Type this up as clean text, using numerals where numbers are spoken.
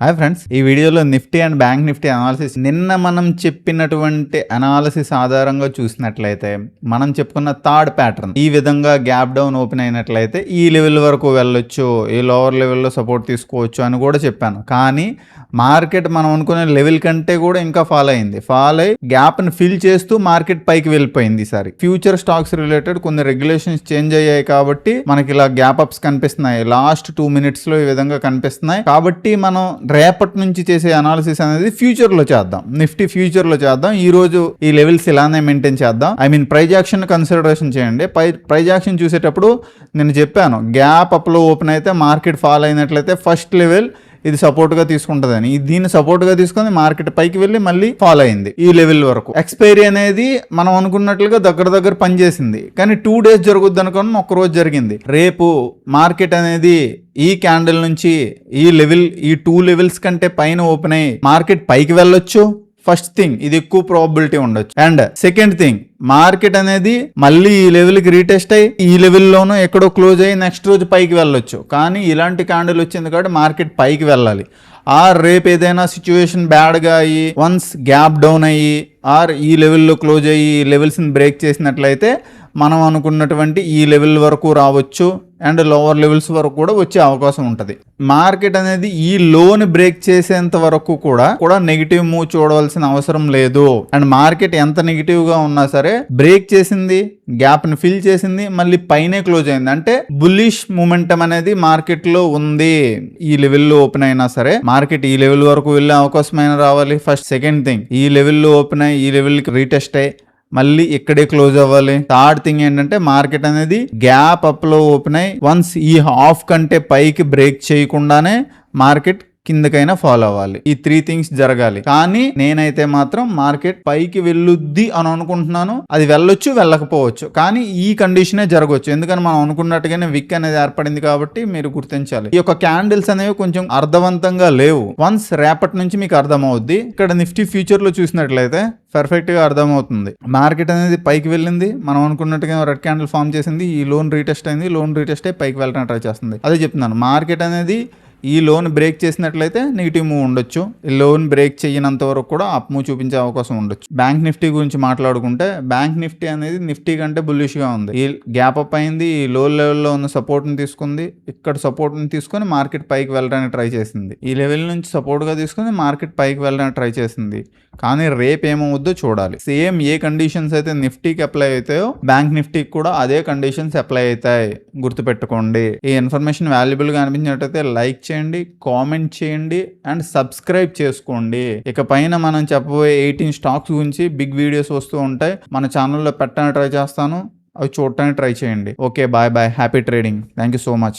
Hi friends, ఈ వీడియోలో Nifty and bank Nifty analysis నిన్న మనం చెప్పినటువంటి అనాలిసిస్ ఆధారంగా చూసినట్లయితే మనం చెప్పుకున్న థర్డ్ ప్యాటర్న్ ఈ విధంగా గ్యాప్ డౌన్ ఓపెన్ అయినట్లయితే ఈ లెవెల్ వరకు వెళ్ళొచ్చు, ఈ లోవర్ లెవెల్లో సపోర్ట్ తీసుకోవచ్చు అని కూడా చెప్పాను. కానీ మార్కెట్ మనం అనుకునే లెవెల్ కంటే కూడా ఇంకా ఫాల్ అయ్యి గ్యాప్ని ఫిల్ చేస్తూ మార్కెట్ పైకి వెళ్ళిపోయింది. ఈసారి ఫ్యూచర్ స్టాక్స్ రిలేటెడ్ కొన్ని రెగ్యులేషన్స్ చేంజ్ అయ్యాయి కాబట్టి మనకి ఇలా గ్యాప్ అప్స్ కనిపిస్తున్నాయి. లాస్ట్ 2 minutes లో ఈ విధంగా కనిపిస్తున్నాయి. కాబట్టి మనం రేపటి నుంచి చేసే అనాలిసిస్ అనేది ఫ్యూచర్ లో చేద్దాం, నిఫ్టీ ఫ్యూచర్ లో చేద్దాం. ఈ రోజు ఈ లెవెల్స్ ఇలానే మెయింటైన్ చేద్దాం. ప్రైజ్ యాక్షన్ కన్సిడరేషన్ చేయండి. ప్రైజ్ యాక్షన్ చూసేటప్పుడు నేను చెప్పాను, గ్యాప్ అప్ లో ఓపెన్ అయితే మార్కెట్ ఫాల్ అయినట్లయితే ఫస్ట్ లెవెల్ ఇది సపోర్ట్ గా తీసుకుంటదని, దీన్ని సపోర్ట్ గా తీసుకుని మార్కెట్ పైకి వెళ్ళి మళ్ళీ ఫాల్ అయింది ఈ లెవెల్ వరకు. ఎక్స్పైరీ అనేది మనం అనుకున్నట్లుగా దగ్గర పనిచేసింది, కానీ 2 days జరుగుద్ది అనుకున్న ఒక్క రోజు జరిగింది. రేపు మార్కెట్ అనేది ఈ క్యాండిల్ నుంచి ఈ లెవెల్, ఈ 2 levels కంటే పైన ఓపెన్ అయ్యి మార్కెట్ పైకి వెళ్ళొచ్చు. ఫస్ట్ థింగ్, ఇది ఎక్కువ ప్రాబబిలిటీ ఉండొచ్చు. అండ్ సెకండ్ థింగ్, మార్కెట్ అనేది మళ్ళీ ఈ లెవెల్కి రీటెస్ట్ అయ్యి ఈ లెవెల్లోనూ ఎక్కడో క్లోజ్ అయ్యి నెక్స్ట్ రోజు పైకి వెళ్ళొచ్చు. కానీ ఇలాంటి క్యాండిల్ వచ్చింది కాబట్టి మార్కెట్ పైకి వెళ్ళాలి. ఆర్ రేపు ఏదైనా సిచ్యువేషన్ బ్యాడ్గా అయ్యి వన్స్ గ్యాప్ డౌన్ అయ్యి ఆర్ ఈ లెవెల్లో క్లోజ్ అయ్యి ఈ లెవెల్స్ని బ్రేక్ చేసినట్లయితే మనం అనుకున్నటువంటి ఈ లెవెల్ వరకు రావచ్చు అండ్ లోవర్ లెవెల్స్ వరకు కూడా వచ్చే అవకాశం ఉంటుంది. మార్కెట్ అనేది ఈ లోని బ్రేక్ చేసేంత వరకు కూడా నెగిటివ్ మూవ్ చూడవలసిన అవసరం లేదు. అండ్ మార్కెట్ ఎంత నెగిటివ్ గా ఉన్నా సరే బ్రేక్ చేసింది, గ్యాప్ ని ఫిల్ చేసింది, మళ్ళీ పైనే క్లోజ్ అయింది అంటే బుల్లిష్ మూమెంటం అనేది మార్కెట్ లో ఉంది. ఈ లెవెల్లో ఓపెన్ అయినా సరే మార్కెట్ ఈ లెవెల్ వరకు వెళ్ళే అవకాశం అయినా రావాలి. ఫస్ట్ సెకండ్ థింగ్, ఈ లెవెల్లో ఓపెన్ అయ్యి ఈ లెవెల్కి రీటెస్ట్ అయ్యి మళ్ళీ ఇక్కడే క్లోజ్ అవ్వాలి. థర్డ్ థింగ్ ఏంటంటే మార్కెట్ అనేది గ్యాప్ అప్ లో ఓపెన్ అయ్యి వన్స్ ఈ హాఫ్ కంటే పైకి బ్రేక్ చేయకుండానే మార్కెట్ కిందకైనా ఫాలో అవ్వాలి. ఈ 3 things జరగాలి. కానీ నేనైతే మాత్రం మార్కెట్ పైకి వెళ్ళుద్ది అని అనుకుంటున్నాను. అది వెళ్ళొచ్చు, వెళ్ళకపోవచ్చు, కానీ ఈ కండిషనే జరగవచ్చు. ఎందుకని మనం అనుకున్నట్టుగానే విక్ అనేది ఏర్పడింది కాబట్టి మీరు గుర్తించాలి. ఈ యొక్క క్యాండిల్స్ అనేవి కొంచెం అర్థవంతంగా లేవు. వన్స్ రేపటి నుంచి మీకు అర్థమవుద్ది. ఇక్కడ నిఫ్టీ ఫ్యూచర్ లో చూసినట్లయితే పర్ఫెక్ట్ గా అర్థమవుతుంది. మార్కెట్ అనేది పైకి వెళ్ళింది, మనం అనుకున్నట్టుగా రెడ్ క్యాండిల్ ఫామ్ చేసింది, ఈ లోన్ రీటెస్ట్ అయింది, లోన్ రీటెస్ట్ అయి పైకి వెళ్ళడానికి ట్రై చేస్తుంది. అదే చెప్తున్నాను, మార్కెట్ అనేది ఈ లోన్ బ్రేక్ చేసినట్లయితే నెగిటివ్ మూవ్ ఉండొచ్చు, ఈ లోన్ బ్రేక్ చేయనంత వరకు కూడా అప్ మూవ్ చూపించే అవకాశం ఉండొచ్చు. బ్యాంక్ నిఫ్టీ గురించి మాట్లాడుకుంటే బ్యాంక్ నిఫ్టీ అనేది నిఫ్టీ కంటే బుల్లిష్ గా ఉంది. ఈ గ్యాప్ అప్ అయింది, ఈ లో లెవెల్లో ఉన్న సపోర్ట్ ని తీసుకుంది, ఇక్కడ సపోర్ట్ ని తీసుకొని మార్కెట్ పైకి వెళ్ళడానికి ట్రై చేసింది, ఈ లెవెల్ నుంచి సపోర్ట్ గా తీసుకుని మార్కెట్ పైకి వెళ్ళడానికి ట్రై చేసింది. కానీ రేపు ఏమవుద్దో చూడాలి. సేమ్ ఏ కండిషన్స్ అయితే నిఫ్టీకి అప్లై అవుతాయో బ్యాంక్ నిఫ్టీకి కూడా అదే కండిషన్స్ అప్లై అవుతాయి, గుర్తుపెట్టుకోండి. ఈ ఇన్ఫర్మేషన్ వాల్యుబుల్ గా అనిపించినట్టయితే లైక్ చేయండి, కామెంట్ చేయండి అండ్ సబ్స్క్రైబ్ చేసుకోండి. ఇక పైన మనం చెప్పబోయే 18 స్టాక్స్ గురించి బిగ్ వీడియోస్ వస్తూ ఉంటాయి. మన ఛానల్లో పెట్టడానికి ట్రై చేస్తాను, అవి చూడటానికి ట్రై చేయండి. Okay, bye bye, happy trading. Thank you so much.